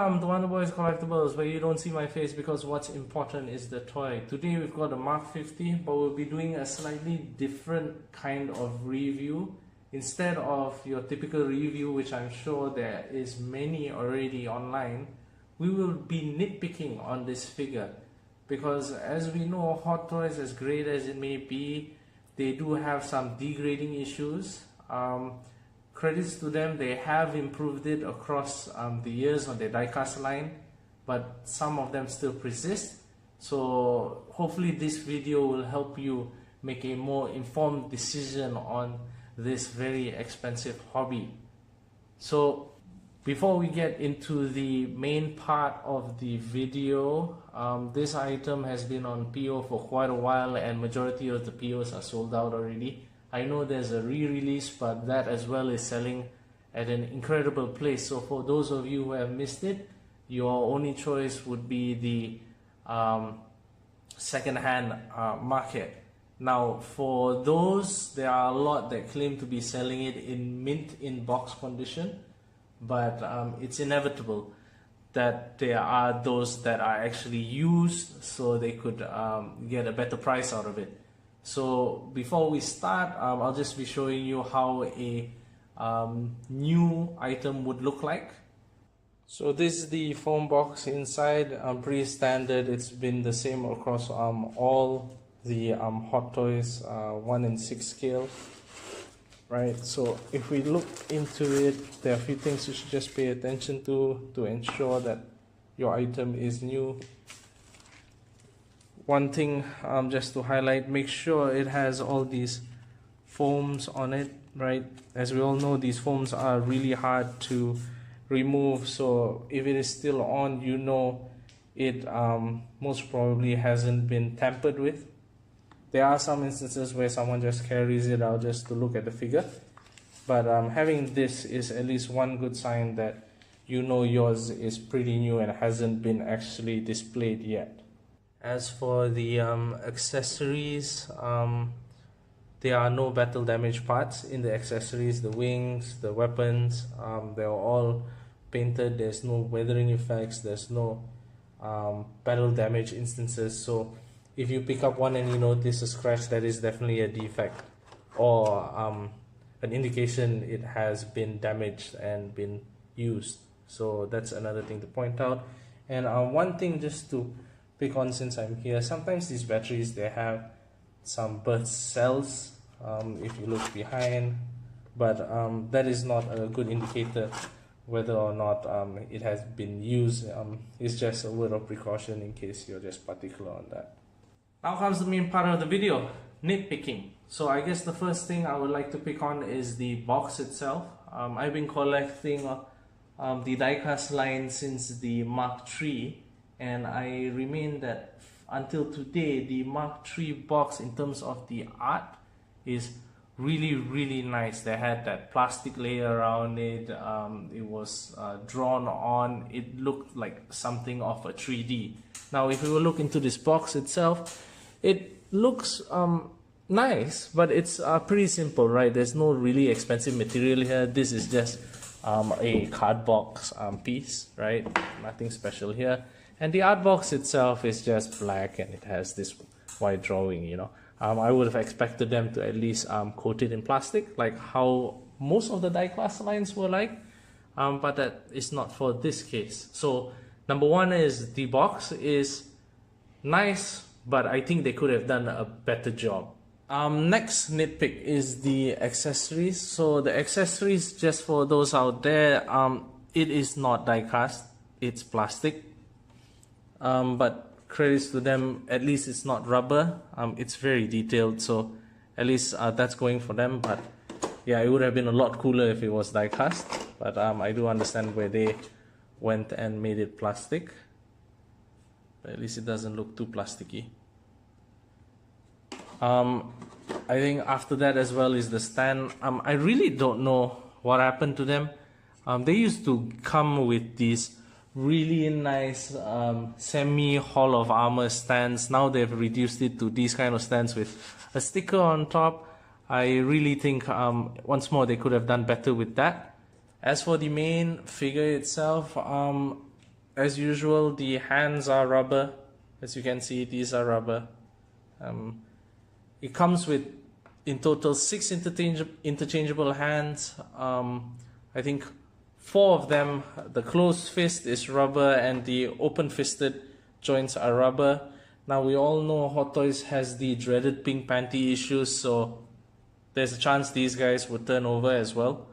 Welcome to Wonder Boys Collectibles, where you don't see my face because what's important is the toy. Today we've got a Mark 50, but we'll be doing a slightly different kind of review. Instead of your typical review, which I'm sure there is many already online, we will be nitpicking on this figure. Because as we know, Hot Toys, as great as it may be, they do have some degrading issues. Credits to them, they have improved it across the years on their diecast line, but some of them still persist. So hopefully this video will help you make a more informed decision on this very expensive hobby. So before we get into the main part of the video, this item has been on PO for quite a while and majority of the POs are sold out already. I know there's a re-release, but that as well is selling at an incredible place. So for those of you who have missed it, your only choice would be the second-hand market. Now for those, there are a lot that claim to be selling it in mint in box condition, but it's inevitable that there are those that are actually used so they could get a better price out of it. So before we start, I'll just be showing you how a new item would look like. So this is the foam box inside, pretty standard. It's been the same across all the Hot Toys 1 in 6 scale. Right, so if we look into it, there are a few things you should just pay attention to ensure that your item is new. One thing just to highlight, make sure it has all these foams on it, right? As we all know, these foams are really hard to remove, so if it is still on, you know it most probably hasn't been tampered with. There are some instances where someone just carries it out just to look at the figure, but having this is at least one good sign that you know yours is pretty new and hasn't been actually displayed yet. As for the accessories, there are no battle damage parts in the accessories. The wings, the weapons, they're all painted. There's no weathering effects, there's no battle damage instances. So if you pick up one and you notice a scratch, that is definitely a defect or an indication it has been damaged and been used. So that's another thing to point out. And one thing just to pick on since I'm here, sometimes these batteries, they have some burst cells if you look behind, but that is not a good indicator whether or not it has been used. It's just a word of precaution in case you're just particular on that. Now comes the main part of the video, nitpicking. So I guess the first thing I would like to pick on is the box itself. I've been collecting the diecast line since the Mark III, and I remain that until today the Mark III box in terms of the art is really nice. They had that plastic layer around it, it was drawn on, it looked like something of a 3D. Now if we will look into this box itself, it looks nice, but it's pretty simple, right? There's no really expensive material here. This is just a card box piece, right? Nothing special here. And the art box itself is just black and it has this white drawing, you know. I would have expected them to at least coat it in plastic, like how most of the diecast lines were like, but that is not for this case. So number one is the box is nice, but I think they could have done a better job. Next nitpick is the accessories. So the accessories, just for those out there, it is not diecast, it's plastic. But credits to them, at least it's not rubber. It's very detailed, so at least that's going for them. But yeah, it would have been a lot cooler if it was diecast, but I do understand where they went and made it plastic, but at least it doesn't look too plasticky. I think after that as well is the stand. I really don't know what happened to them. They used to come with these really nice semi Hall of Armor stands. Now they've reduced it to these kind of stands with a sticker on top. I really think once more they could have done better with that. As for the main figure itself, as usual, the hands are rubber. As you can see, these are rubber. It comes with in total 6 interchangeable hands. I think 4 of them, the closed fist is rubber and the open fisted joints are rubber. Now we all know Hot Toys has the dreaded pink panty issues, so there's a chance these guys would turn over as well,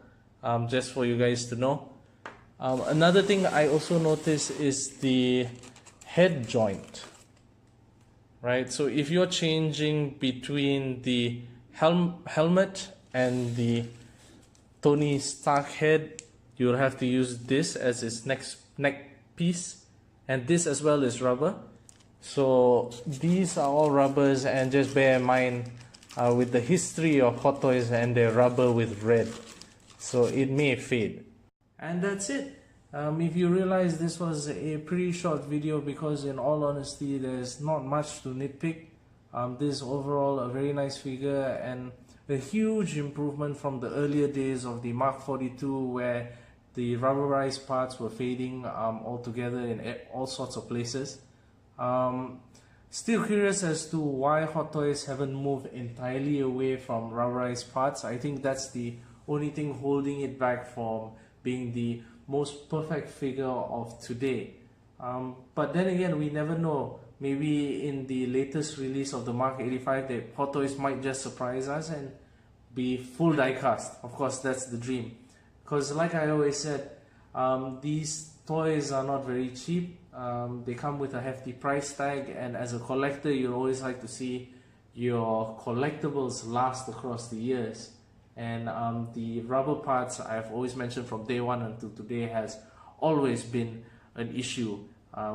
just for you guys to know. Another thing I also noticed is the head joint, right? So if you're changing between the helmet and the Tony Stark head, you'll have to use this as its neck piece, and this as well is rubber. So these are all rubbers, and just bear in mind with the history of Hot Toys and their rubber with red, so it may fade. And that's it. If you realize this was a pretty short video, because in all honesty there's not much to nitpick. This is overall a very nice figure and a huge improvement from the earlier days of the Mark 42, where the rubberized parts were fading altogether in all sorts of places. Still curious as to why Hot Toys haven't moved entirely away from rubberized parts. I think that's the only thing holding it back from being the most perfect figure of today. But then again, we never know. Maybe in the latest release of the Mark 85, the Hot Toys might just surprise us and be full diecast. Of course, that's the dream. Because like I always said, these toys are not very cheap. They come with a hefty price tag, and as a collector, you always like to see your collectibles last across the years. And the rubber parts, I've always mentioned from day one until today, has always been an issue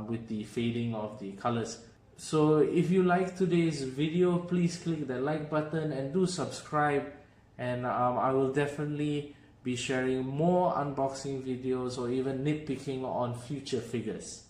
with the fading of the colors. So if you like today's video, please click the like button and do subscribe, and I will definitely be sharing more unboxing videos or even nitpicking on future figures.